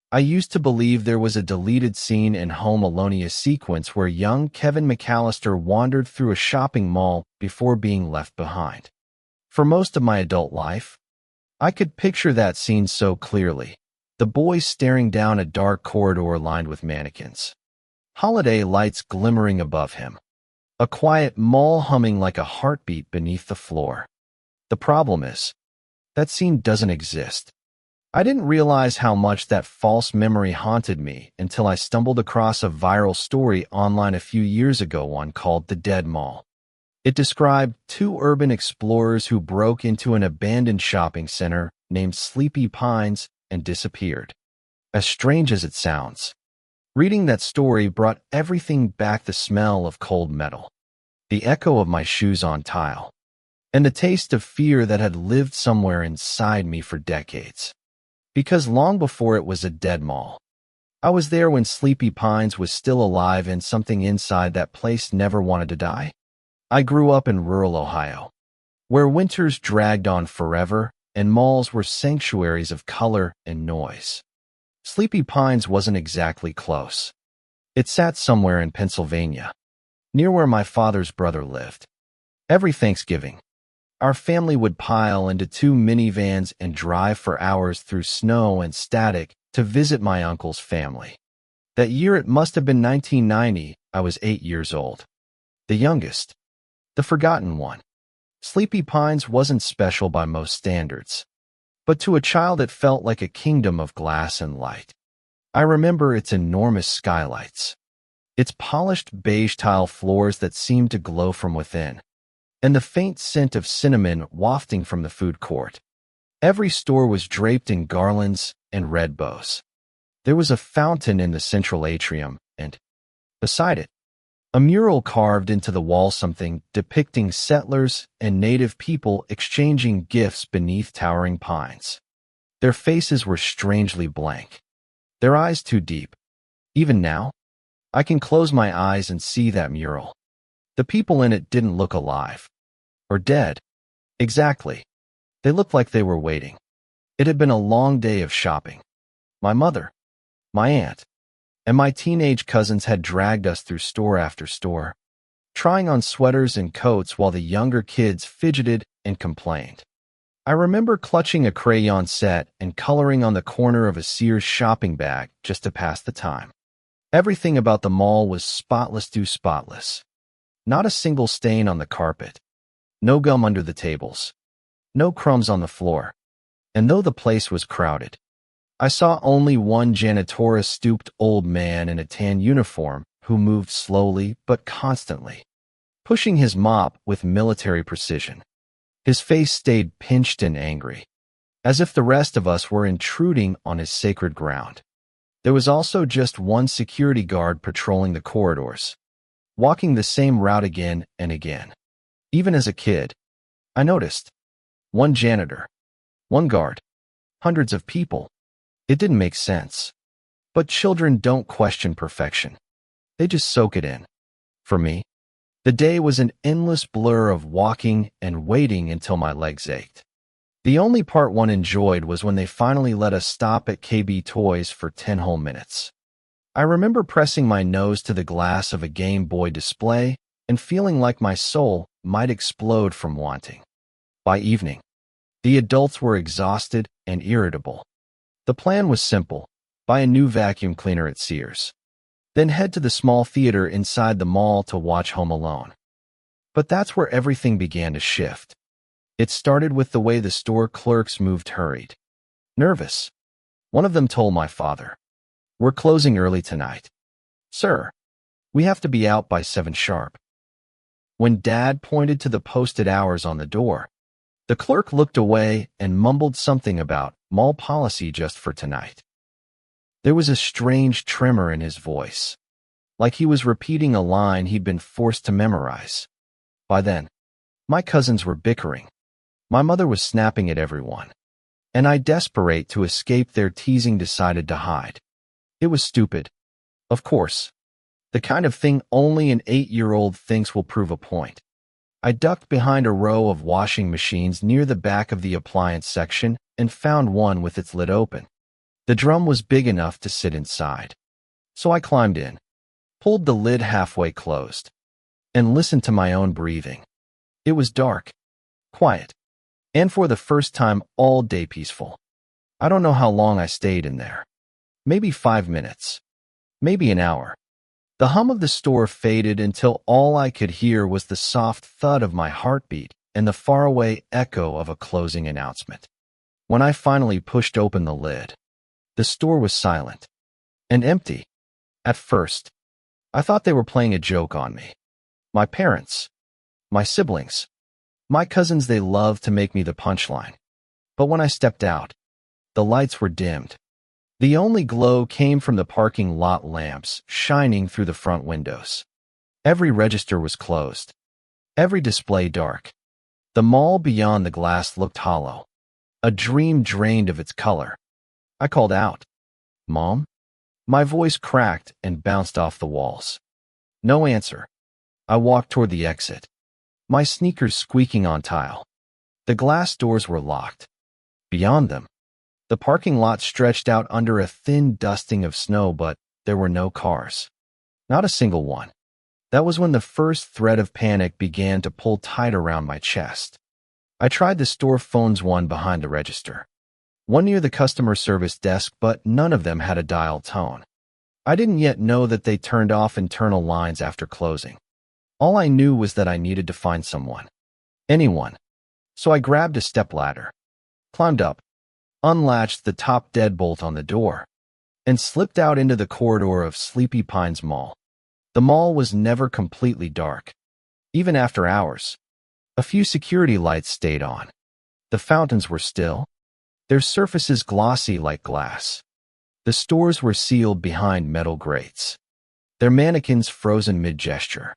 I used to believe there was a deleted scene in Home Alone sequence where young Kevin McAllister wandered through a shopping mall before being left behind. For most of my adult life, I could picture that scene so clearly. The boy staring down a dark corridor lined with mannequins. Holiday lights glimmering above him. A quiet mall humming like a heartbeat beneath the floor. The problem is, that scene doesn't exist. I didn't realize how much that false memory haunted me until I stumbled across a viral story online a few years ago, one called The Dead Mall. It described two urban explorers who broke into an abandoned shopping center named Sleepy Pines and disappeared. As strange as it sounds, reading that story brought everything back: the smell of cold metal, the echo of my shoes on tile, and the taste of fear that had lived somewhere inside me for decades. Because long before it was a dead mall, I was there when Sleepy Pines was still alive and something inside that place never wanted to die. I grew up in rural Ohio, where winters dragged on forever and malls were sanctuaries of color and noise. Sleepy Pines wasn't exactly close. It sat somewhere in Pennsylvania, near where my father's brother lived. Every Thanksgiving, our family would pile into two minivans and drive for hours through snow and static to visit my uncle's family. That year, it must have been 1990, I was 8 years old. The youngest. The forgotten one. Sleepy Pines wasn't special by most standards, but to a child it felt like a kingdom of glass and light. I remember its enormous skylights, its polished beige tile floors that seemed to glow from within, and the faint scent of cinnamon wafting from the food court. Every store was draped in garlands and red bows. There was a fountain in the central atrium, and, beside it, a mural carved into the wall, something depicting settlers and native people exchanging gifts beneath towering pines. Their faces were strangely blank, their eyes too deep. Even now, I can close my eyes and see that mural. The people in it didn't look alive. Or dead. Exactly. They looked like they were waiting. It had been a long day of shopping. My mother, my aunt, and my teenage cousins had dragged us through store after store, trying on sweaters and coats while the younger kids fidgeted and complained. I remember clutching a crayon set and coloring on the corner of a Sears shopping bag just to pass the time. Everything about the mall was spotless to spotless. Not a single stain on the carpet. No gum under the tables. No crumbs on the floor. And though the place was crowded, I saw only one janitorial-stooped old man in a tan uniform who moved slowly but constantly, pushing his mop with military precision. His face stayed pinched and angry, as if the rest of us were intruding on his sacred ground. There was also just one security guard patrolling the corridors, walking the same route again and again. Even as a kid, I noticed. One janitor, one guard, hundreds of people. It didn't make sense. But children don't question perfection. They just soak it in. For me, the day was an endless blur of walking and waiting until my legs ached. The only part one enjoyed was when they finally let us stop at KB Toys for 10 whole minutes. I remember pressing my nose to the glass of a Game Boy display and feeling like my soul might explode from wanting. By evening, the adults were exhausted and irritable. The plan was simple: buy a new vacuum cleaner at Sears, then head to the small theater inside the mall to watch Home Alone. But that's where everything began to shift. It started with the way the store clerks moved, hurried, nervous. One of them told my father, "We're closing early tonight. Sir, we have to be out by 7 sharp." When Dad pointed to the posted hours on the door, the clerk looked away and mumbled something about mall policy just for tonight. There was a strange tremor in his voice, like he was repeating a line he'd been forced to memorize. By then, my cousins were bickering. My mother was snapping at everyone, and I, desperate to escape their teasing, decided to hide. It was stupid, of course, the kind of thing only an 8-year-old thinks will prove a point. I ducked behind a row of washing machines near the back of the appliance section and found one with its lid open. The drum was big enough to sit inside. So I climbed in, pulled the lid halfway closed, and listened to my own breathing. It was dark, quiet, and for the first time all day peaceful. I don't know how long I stayed in there. Maybe 5 minutes. Maybe an hour. The hum of the store faded until all I could hear was the soft thud of my heartbeat and the faraway echo of a closing announcement. When I finally pushed open the lid, the store was silent and empty. At first, I thought they were playing a joke on me. My parents, my siblings, my cousins, they loved to make me the punchline. But when I stepped out, the lights were dimmed. The only glow came from the parking lot lamps shining through the front windows. Every register was closed, every display dark. The mall beyond the glass looked hollow, a dream drained of its color. I called out, "Mom?" My voice cracked and bounced off the walls. No answer. I walked toward the exit, my sneakers squeaking on tile. The glass doors were locked. Beyond them, the parking lot stretched out under a thin dusting of snow, but there were no cars. Not a single one. That was when the first thread of panic began to pull tight around my chest. I tried the store phones, one behind the register, one near the customer service desk, but none of them had a dial tone. I didn't yet know that they turned off internal lines after closing. All I knew was that I needed to find someone. Anyone. So I grabbed a stepladder, climbed up, unlatched the top deadbolt on the door, and slipped out into the corridor of Sleepy Pines Mall. The mall was never completely dark. Even after hours, a few security lights stayed on. The fountains were still, their surfaces glossy like glass. The stores were sealed behind metal grates, their mannequins frozen mid-gesture.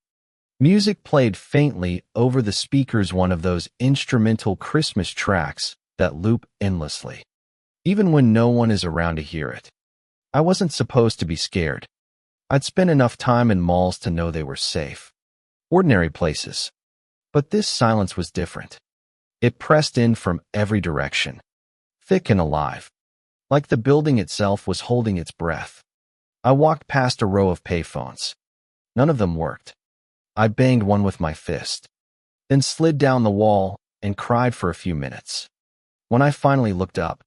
Music played faintly over the speakers, one of those instrumental Christmas tracks that loop endlessly, even when no one is around to hear it. I wasn't supposed to be scared. I'd spent enough time in malls to know they were safe, ordinary places. But this silence was different. It pressed in from every direction, thick and alive, like the building itself was holding its breath. I walked past a row of payphones. None of them worked. I banged one with my fist, then slid down the wall and cried for a few minutes. When I finally looked up,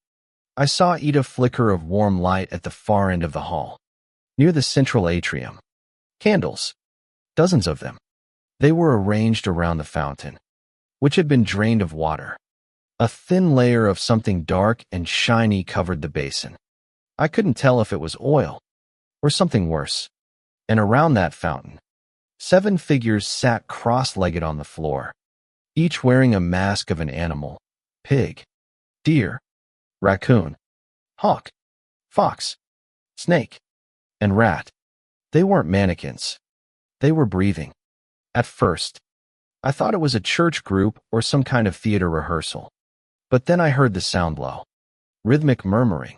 I saw a flicker of warm light at the far end of the hall, near the central atrium. Candles, dozens of them. They were arranged around the fountain, which had been drained of water. A thin layer of something dark and shiny covered the basin. I couldn't tell if it was oil or something worse. And around that fountain, 7 figures sat cross-legged on the floor, each wearing a mask of an animal: pig, deer, raccoon, hawk, fox, snake, and rat. They weren't mannequins. They were breathing. At first, I thought it was a church group or some kind of theater rehearsal. But then I heard the sound low, rhythmic murmuring,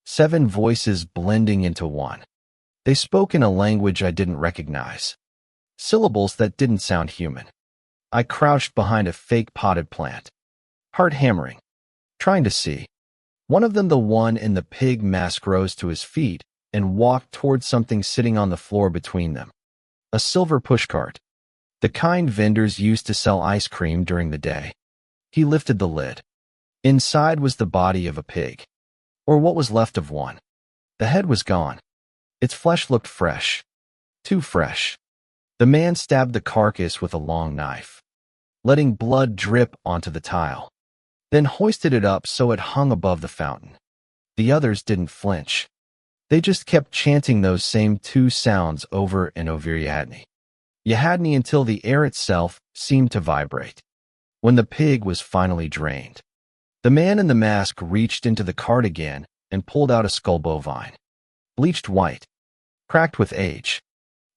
7 voices blending into one. They spoke in a language I didn't recognize, syllables that didn't sound human. I crouched behind a fake potted plant, heart hammering, trying to see. One of them, the one in the pig mask, rose to his feet and walked towards something sitting on the floor between them. A silver pushcart, the kind vendors used to sell ice cream during the day. He lifted the lid. Inside was the body of a pig, or what was left of one. The head was gone. Its flesh looked fresh, too fresh. The man stabbed the carcass with a long knife, letting blood drip onto the tile, then hoisted it up so it hung above the fountain. The others didn't flinch. They just kept chanting those same 2 sounds over and over: Yahadni, Yahadni, until the air itself seemed to vibrate. When the pig was finally drained, the man in the mask reached into the cart again and pulled out a skull bovine, bleached white, cracked with age.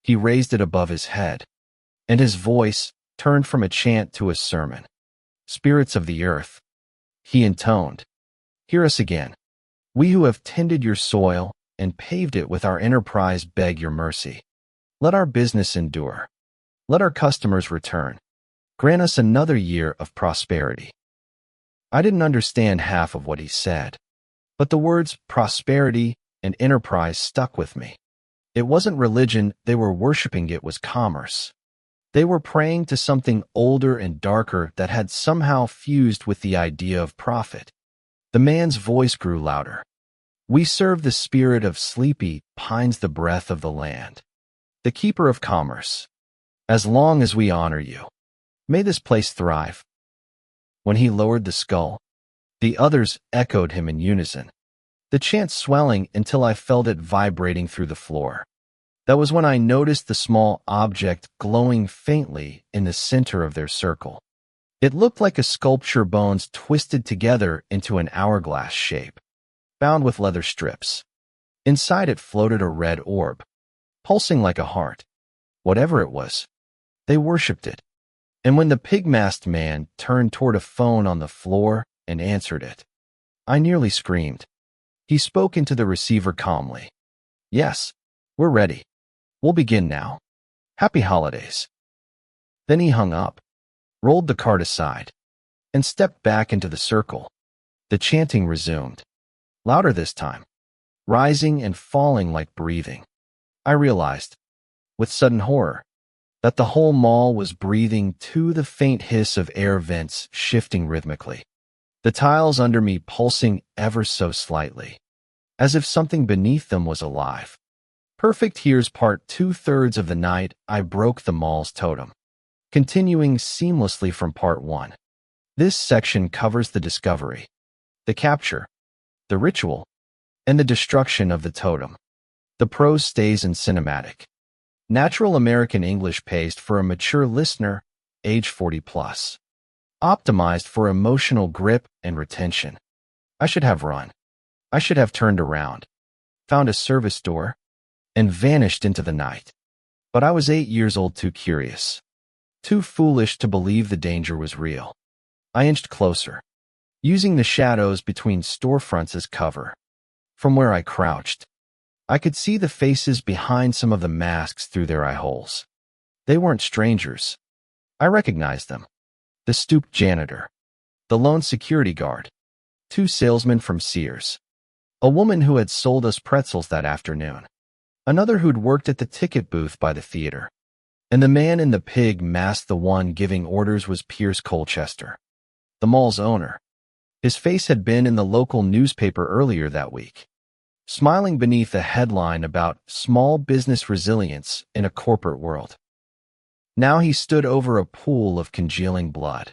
He raised it above his head, and his voice turned from a chant to a sermon. "Spirits of the earth," he intoned, "hear us again. We who have tended your soil and paved it with our enterprise beg your mercy. Let our business endure. Let our customers return. Grant us another year of prosperity." I didn't understand half of what he said, But the words prosperity and enterprise stuck with me. It wasn't religion they were worshiping, it was commerce. They were praying to something older and darker that had somehow fused with the idea of profit. The man's voice grew louder. We serve the spirit of sleepy pines, the breath of the land, the keeper of commerce. As long as we honor you, may this place thrive. When he lowered the skull, the others echoed him in unison, the chant swelling until I felt it vibrating through the floor. That was when I noticed the small object glowing faintly in the center of their circle. It looked like a sculpture, bones twisted together into an hourglass shape, bound with leather strips. Inside it floated a red orb, pulsing like a heart. Whatever it was, they worshipped it. And when the pig-masked man turned toward a phone on the floor and answered it, I nearly screamed. He spoke into the receiver calmly. Yes, we're ready. We'll begin now. Happy holidays. Then he hung up, rolled the card aside, and stepped back into the circle. The chanting resumed, louder this time, rising and falling like breathing. I realized, with sudden horror, that the whole mall was breathing to the faint hiss of air vents shifting rhythmically, the tiles under me pulsing ever so slightly, as if something beneath them was alive. Perfect. Here's part 2/3 of the night I broke the mall's totem, continuing seamlessly from part 1. This section covers the discovery, the capture, the ritual, and the destruction of the totem. The prose stays in cinematic, natural American English paced for a mature listener, age 40 plus. Optimized for emotional grip and retention. I should have run. I should have turned around, found a service door, and vanished into the night. But I was 8 years old, too curious, too foolish to believe the danger was real. I inched closer, using the shadows between storefronts as cover. From where I crouched, I could see the faces behind some of the masks through their eye holes. They weren't strangers. I recognized them. The stooped janitor, the lone security guard, 2 salesmen from Sears, a woman who had sold us pretzels that afternoon, another who'd worked at the ticket booth by the theater, and the man in the pig mask, the one giving orders, was Pierce Colchester, the mall's owner. His face had been in the local newspaper earlier that week, smiling beneath a headline about small business resilience in a corporate world. Now he stood over a pool of congealing blood,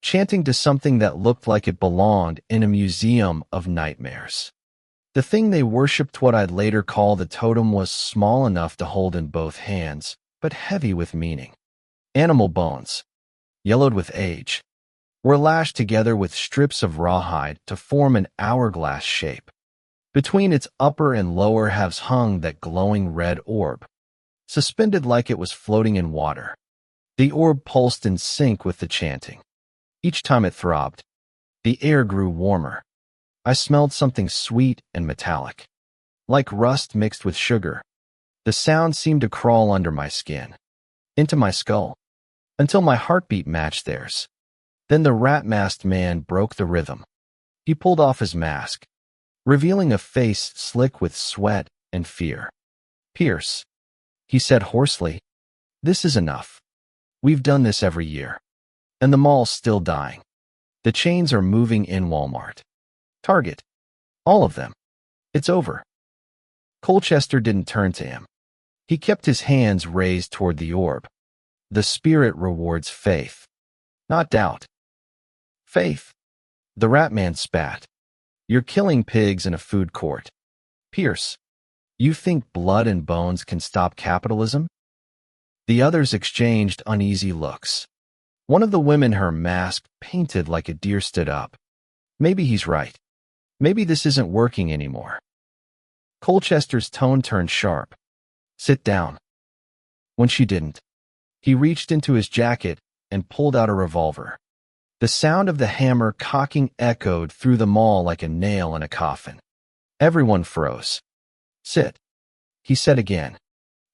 chanting to something that looked like it belonged in a museum of nightmares. The thing they worshipped, what I'd later call the totem, was small enough to hold in both hands, but heavy with meaning. Animal bones, yellowed with age, were lashed together with strips of rawhide to form an hourglass shape. Between its upper and lower halves hung that glowing red orb, suspended like it was floating in water. The orb pulsed in sync with the chanting. Each time it throbbed, the air grew warmer. I smelled something sweet and metallic, like rust mixed with sugar. The sound seemed to crawl under my skin, into my skull, until my heartbeat matched theirs. Then the rat-masked man broke the rhythm. He pulled off his mask, revealing a face slick with sweat and fear. Pierce, he said hoarsely, this is enough. We've done this every year. And the mall's still dying. The chains are moving in Walmart, Target, all of them. It's over. Colchester didn't turn to him. He kept his hands raised toward the orb. The spirit rewards faith, not doubt. Faith. The rat man spat. You're killing pigs in a food court. Pierce, you think blood and bones can stop capitalism? The others exchanged uneasy looks. One of the women, her mask painted like a deer, stood up. Maybe he's right. Maybe this isn't working anymore. Colchester's tone turned sharp. Sit down. When she didn't, he reached into his jacket and pulled out a revolver. The sound of the hammer cocking echoed through the mall like a nail in a coffin. Everyone froze. Sit, he said again.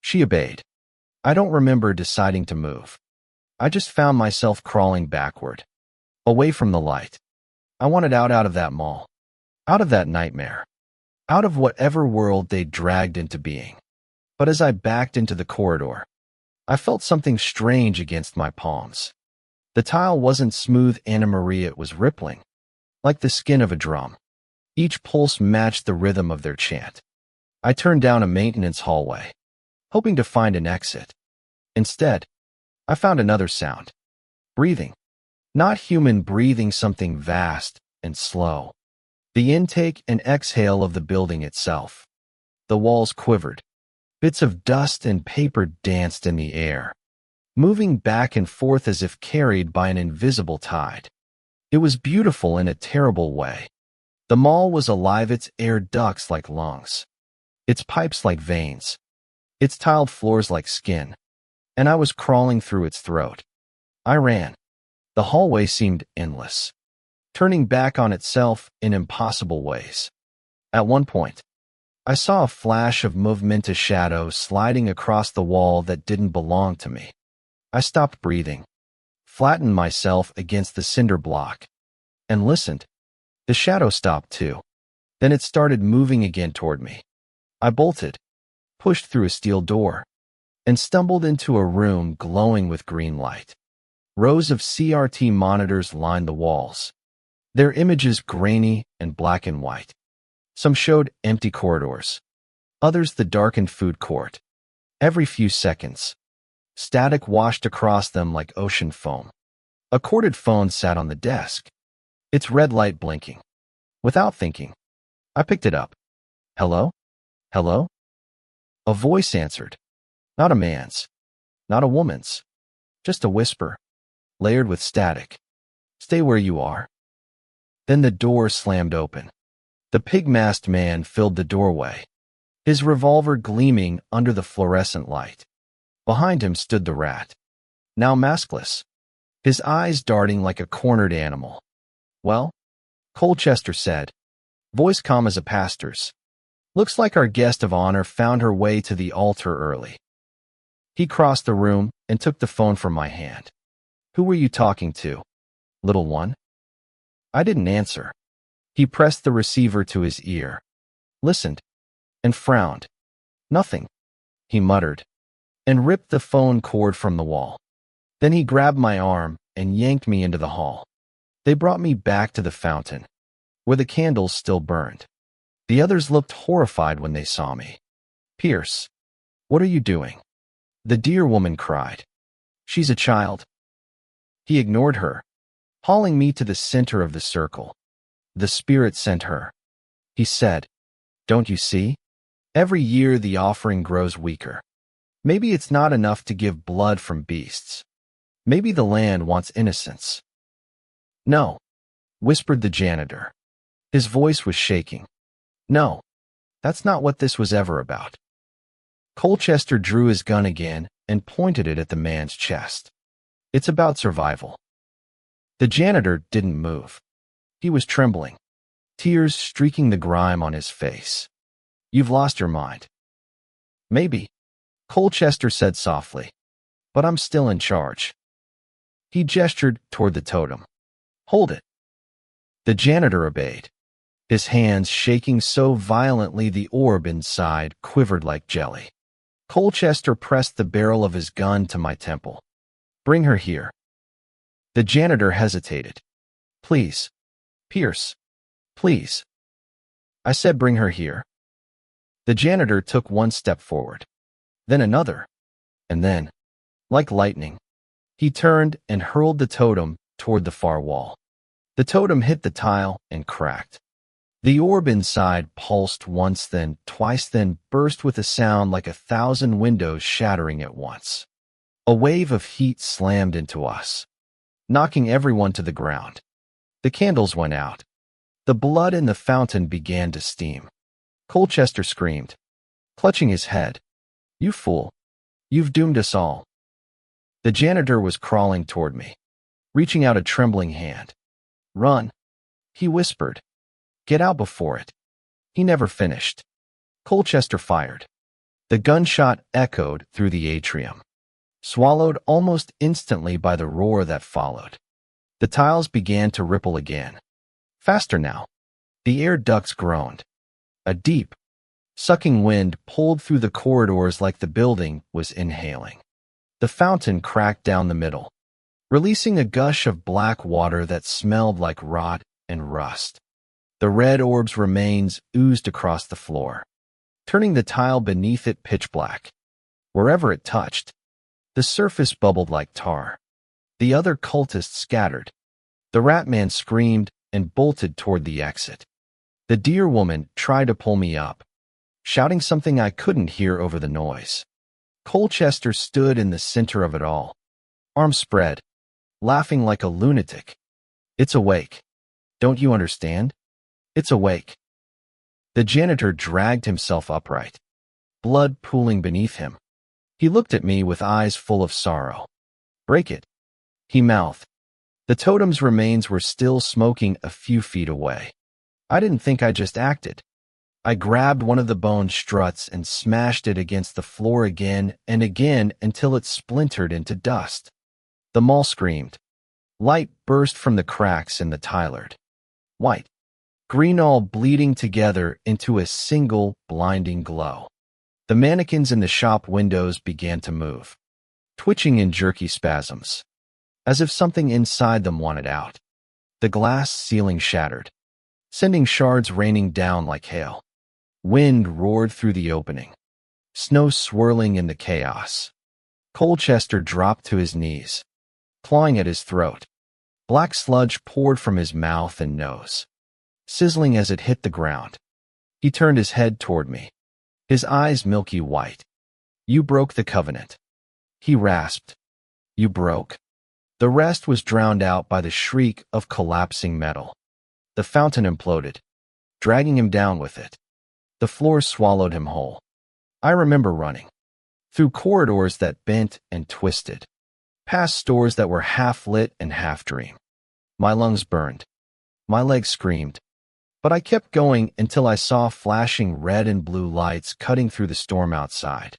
She obeyed. I don't remember deciding to move. I just found myself crawling backward, away from the light. I wanted out of that mall. Out of that nightmare. Out of whatever world they'd dragged into being. But as I backed into the corridor, I felt something strange against my palms. The tile wasn't smooth Anna Maria, it was rippling, like the skin of a drum. Each pulse matched the rhythm of their chant. I turned down a maintenance hallway, hoping to find an exit. Instead, I found another sound. Breathing. Not human breathing, something vast and slow. The intake and exhale of the building itself. The walls quivered. Bits of dust and paper danced in the air, moving back and forth as if carried by an invisible tide. It was beautiful in a terrible way. The mall was alive, its air ducts like lungs, its pipes like veins, its tiled floors like skin, and I was crawling through its throat. I ran. The hallway seemed endless, turning back on itself in impossible ways. At one point, I saw a flash of movement, a shadow sliding across the wall that didn't belong to me. I stopped breathing, flattened myself against the cinder block, and listened. The shadow stopped too. Then it started moving again toward me. I bolted, pushed through a steel door, and stumbled into a room glowing with green light. Rows of CRT monitors lined the walls, their images grainy and black and white. Some showed empty corridors, others the darkened food court. Every few seconds, static washed across them like ocean foam. A corded phone sat on the desk, its red light blinking. Without thinking, I picked it up. Hello? Hello? A voice answered. Not a man's, not a woman's, just a whisper, layered with static. Stay where you are. Then the door slammed open. The pig-masked man filled the doorway, his revolver gleaming under the fluorescent light. Behind him stood the rat, now maskless, his eyes darting like a cornered animal. Well, Colchester said, voice calm as a pastor's. Looks like our guest of honor found her way to the altar early. He crossed the room and took the phone from my hand. Who were you talking to, little one? I didn't answer. He pressed the receiver to his ear, listened, and frowned. Nothing, he muttered, and ripped the phone cord from the wall. Then he grabbed my arm and yanked me into the hall. They brought me back to the fountain, where the candles still burned. The others looked horrified when they saw me. Pierce, what are you doing? The dear woman cried. She's a child. He ignored her, hauling me to the center of the circle. The Spirit sent her. He said, don't you see? Every year the offering grows weaker. Maybe it's not enough to give blood from beasts. Maybe the land wants innocence. No, whispered the janitor. His voice was shaking. No, that's not what this was ever about. Colchester drew his gun again and pointed it at the man's chest. It's about survival. The janitor didn't move. He was trembling, tears streaking the grime on his face. You've lost your mind. Maybe, Colchester said softly, but I'm still in charge. He gestured toward the totem. Hold it. The janitor obeyed, his hands shaking so violently the orb inside quivered like jelly. Colchester pressed the barrel of his gun to my temple. Bring her here. The janitor hesitated. Please, Pierce, please. I said bring her here. The janitor took one step forward, then another, and then, like lightning, he turned and hurled the totem toward the far wall. The totem hit the tile and cracked. The orb inside pulsed once, then twice, then burst with a sound like 1,000 windows shattering at once. A wave of heat slammed into us, knocking everyone to the ground. The candles went out. The blood in the fountain began to steam. Colchester screamed, clutching his head. You fool. You've doomed us all. The janitor was crawling toward me, reaching out a trembling hand. Run, he whispered. Get out before it. He never finished. Colchester fired. The gunshot echoed through the atrium, swallowed almost instantly by the roar that followed. The tiles began to ripple again. Faster now. The air ducts groaned. A deep, sucking wind pulled through the corridors like the building was inhaling. The fountain cracked down the middle, releasing a gush of black water that smelled like rot and rust. The red orb's remains oozed across the floor, turning the tile beneath it pitch black. Wherever it touched, the surface bubbled like tar. The other cultists scattered. The rat man screamed and bolted toward the exit. The deer woman tried to pull me up, shouting something I couldn't hear over the noise. Colchester stood in the center of it all, arms spread, laughing like a lunatic. It's awake. Don't you understand? It's awake. The janitor dragged himself upright, blood pooling beneath him. He looked at me with eyes full of sorrow. Break it, he mouthed. The totem's remains were still smoking a few feet away. I didn't think I just acted. I grabbed one of the bone struts and smashed it against the floor again and again until it splintered into dust. The mall screamed. Light burst from the cracks in the tiled white, green all bleeding together into a single blinding glow. The mannequins in the shop windows began to move, twitching in jerky spasms, as if something inside them wanted out. The glass ceiling shattered, sending shards raining down like hail. Wind roared through the opening, snow swirling in the chaos. Colchester dropped to his knees, clawing at his throat. Black sludge poured from his mouth and nose, sizzling as it hit the ground. He turned his head toward me, his eyes milky white. You broke the covenant, he rasped. You broke. The rest was drowned out by the shriek of collapsing metal. The fountain imploded, dragging him down with it. The floor swallowed him whole. I remember running through corridors that bent and twisted, past stores that were half lit and half dream. My lungs burned. My legs screamed. But I kept going until I saw flashing red and blue lights cutting through the storm outside.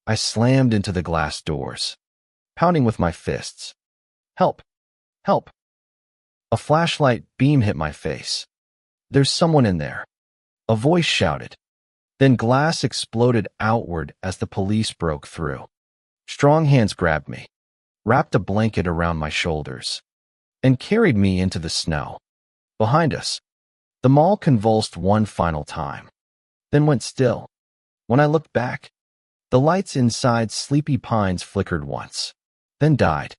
I slammed into the glass doors, pounding with my fists. Help! Help! A flashlight beam hit my face. There's someone in there, a voice shouted. Then glass exploded outward as the police broke through. Strong hands grabbed me, wrapped a blanket around my shoulders, and carried me into the snow. Behind us, the mall convulsed one final time, then went still. When I looked back, the lights inside Sleepy Pines flickered once, then died.